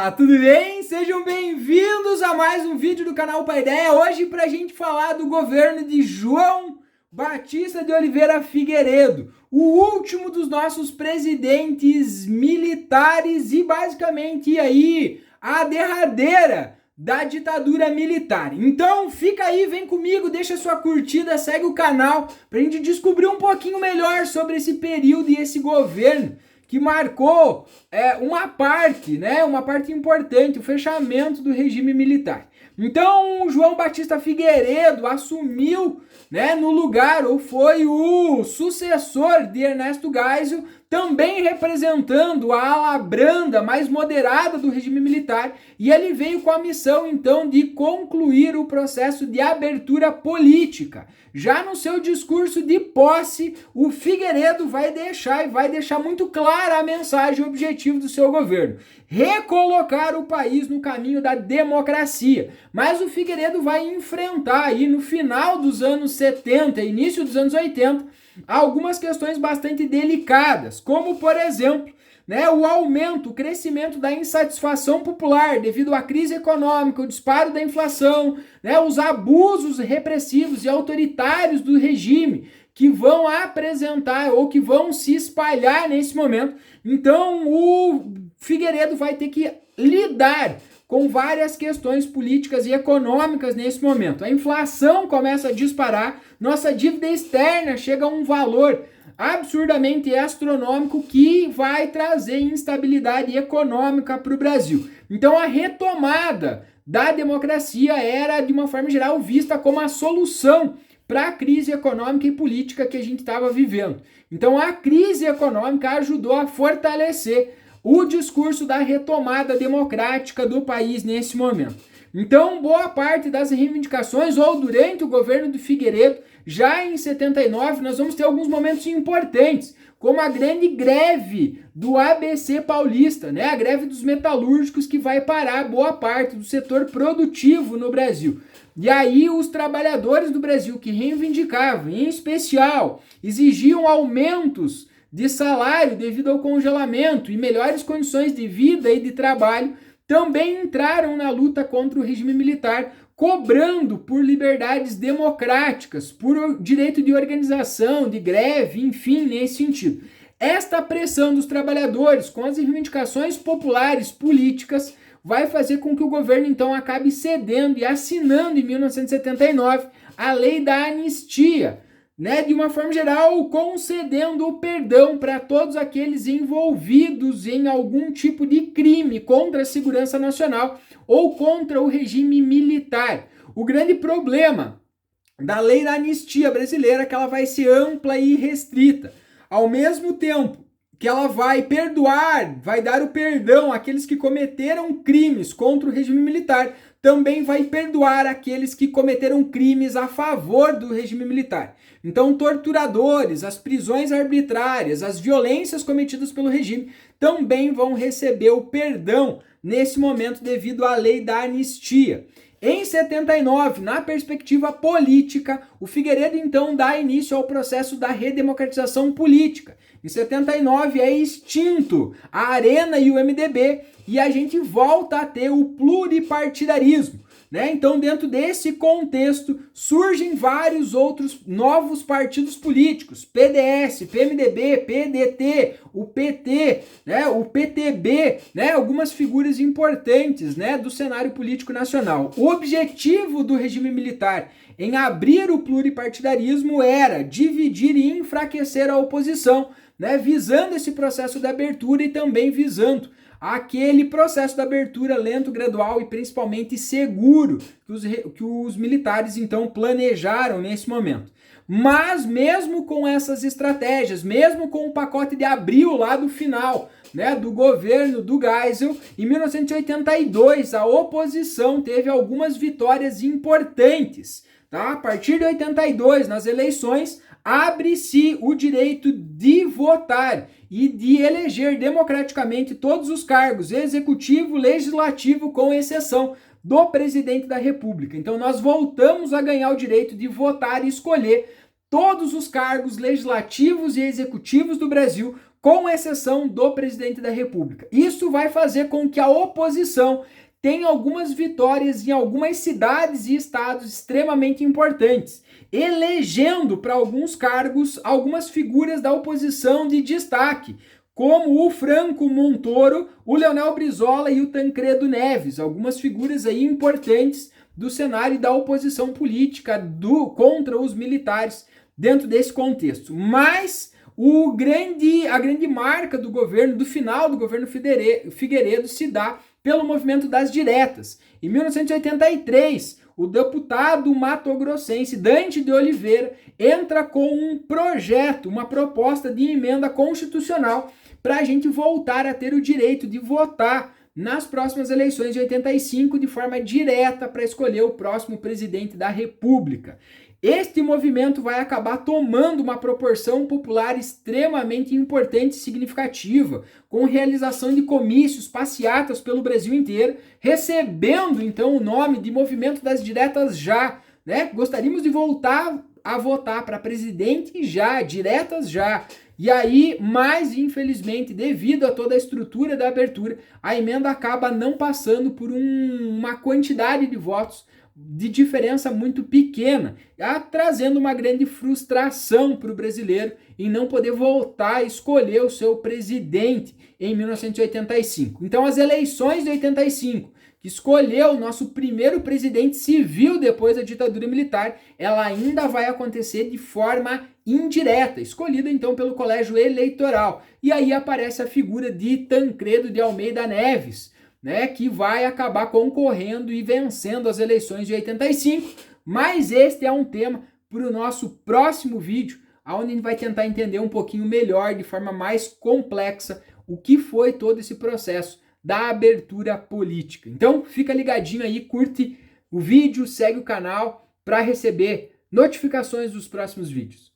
Opa, tudo bem? Sejam bem-vindos a mais um vídeo do canal Paideia. Hoje para a gente falar do governo de João Batista de Oliveira Figueiredo, o último dos nossos presidentes militares e basicamente aí a derradeira da ditadura militar. Então fica aí, vem comigo, deixa sua curtida, segue o canal para a gente descobrir um pouquinho melhor sobre esse período e esse governo que marcou uma parte importante, o fechamento do regime militar. Então, João Batista Figueiredo assumiu, no lugar, ou foi o sucessor de Ernesto Geisel, também representando a ala branda, mais moderada do regime militar, e ele veio com a missão, então, de concluir o processo de abertura política. Já no seu discurso de posse, o Figueiredo vai deixar muito clara a mensagem e o objetivo do seu governo: recolocar o país no caminho da democracia. Mas o Figueiredo vai enfrentar aí no final dos anos 70, início dos anos 80, algumas questões bastante delicadas, como por exemplo, o aumento, o crescimento da insatisfação popular devido à crise econômica, o disparo da inflação, os abusos repressivos e autoritários do regime que vão apresentar ou que vão se espalhar nesse momento. Então o Figueiredo vai ter que lidar com várias questões políticas e econômicas nesse momento. A inflação começa a disparar, nossa dívida externa chega a um valor absurdamente astronômico que vai trazer instabilidade econômica para o Brasil. Então a retomada da democracia era, de uma forma geral, vista como a solução para a crise econômica e política que a gente estava vivendo. Então a crise econômica ajudou a fortalecer o discurso da retomada democrática do país nesse momento. Então, boa parte das reivindicações, ou durante o governo do Figueiredo, já em 79, nós vamos ter alguns momentos importantes, como a grande greve do ABC paulista, a greve dos metalúrgicos, que vai parar boa parte do setor produtivo no Brasil. E aí os trabalhadores do Brasil que reivindicavam, em especial, exigiam aumentos de salário devido ao congelamento e melhores condições de vida e de trabalho, também entraram na luta contra o regime militar, cobrando por liberdades democráticas, por direito de organização, de greve, enfim, nesse sentido. Esta pressão dos trabalhadores com as reivindicações populares políticas vai fazer com que o governo então acabe cedendo e assinando em 1979 a lei da anistia, de uma forma geral, concedendo o perdão para todos aqueles envolvidos em algum tipo de crime contra a segurança nacional ou contra o regime militar. O grande problema da lei da anistia brasileira é que ela vai ser ampla e restrita. Ao mesmo tempo que ela vai perdoar, vai dar o perdão àqueles que cometeram crimes contra o regime militar, também vai perdoar aqueles que cometeram crimes a favor do regime militar. Então, torturadores, as prisões arbitrárias, as violências cometidas pelo regime também vão receber o perdão nesse momento devido à lei da anistia. Em 79, na perspectiva política, o Figueiredo então dá início ao processo da redemocratização política. Em 79 é extinto a Arena e o MDB e a gente volta a ter o pluripartidarismo. Então, dentro desse contexto, surgem vários outros novos partidos políticos: PDS, PMDB, PDT, o PT, o PTB, algumas figuras importantes, do cenário político nacional. O objetivo do regime militar em abrir o pluripartidarismo era dividir e enfraquecer a oposição, visando esse processo de abertura e também visando aquele processo de abertura lento, gradual e principalmente seguro que os militares então planejaram nesse momento. Mas mesmo com essas estratégias, mesmo com o pacote de abril lá do final, do governo do Geisel, em 1982 a oposição teve algumas vitórias importantes. A partir de 82, nas eleições, abre-se o direito de votar e de eleger democraticamente todos os cargos, executivo, legislativo, com exceção do presidente da República. Então nós voltamos a ganhar o direito de votar e escolher todos os cargos legislativos e executivos do Brasil, com exceção do presidente da República. Isso vai fazer com que a oposição tenha algumas vitórias em algumas cidades e estados extremamente importantes, elegendo para alguns cargos algumas figuras da oposição de destaque, como o Franco Montoro, o Leonel Brizola e o Tancredo Neves, algumas figuras aí importantes do cenário da oposição política contra os militares dentro desse contexto. Mas a grande marca do governo, do final do governo Figueiredo, se dá pelo movimento das diretas. Em 1983, o deputado mato-grossense Dante de Oliveira entra com um projeto, uma proposta de emenda constitucional para a gente voltar a ter o direito de votar nas próximas eleições de 85 de forma direta para escolher o próximo presidente da República. Este movimento vai acabar tomando uma proporção popular extremamente importante e significativa, com realização de comícios, passeatas pelo Brasil inteiro, recebendo então o nome de Movimento das Diretas Já, né? Gostaríamos de voltar a votar para presidente já, diretas já. E aí, mas infelizmente, devido a toda a estrutura da abertura, a emenda acaba não passando por uma quantidade de votos de diferença muito pequena, trazendo uma grande frustração para o brasileiro em não poder voltar a escolher o seu presidente em 1985. Então, as eleições de 85, que escolheu o nosso primeiro presidente civil depois da ditadura militar, ela ainda vai acontecer de forma indireta, escolhida então pelo colégio eleitoral. E aí aparece a figura de Tancredo de Almeida Neves, né, que vai acabar concorrendo e vencendo as eleições de 85, mas este é um tema para o nosso próximo vídeo, onde a gente vai tentar entender um pouquinho melhor, de forma mais complexa, o que foi todo esse processo da abertura política. Então fica ligadinho aí, curte o vídeo, segue o canal para receber notificações dos próximos vídeos.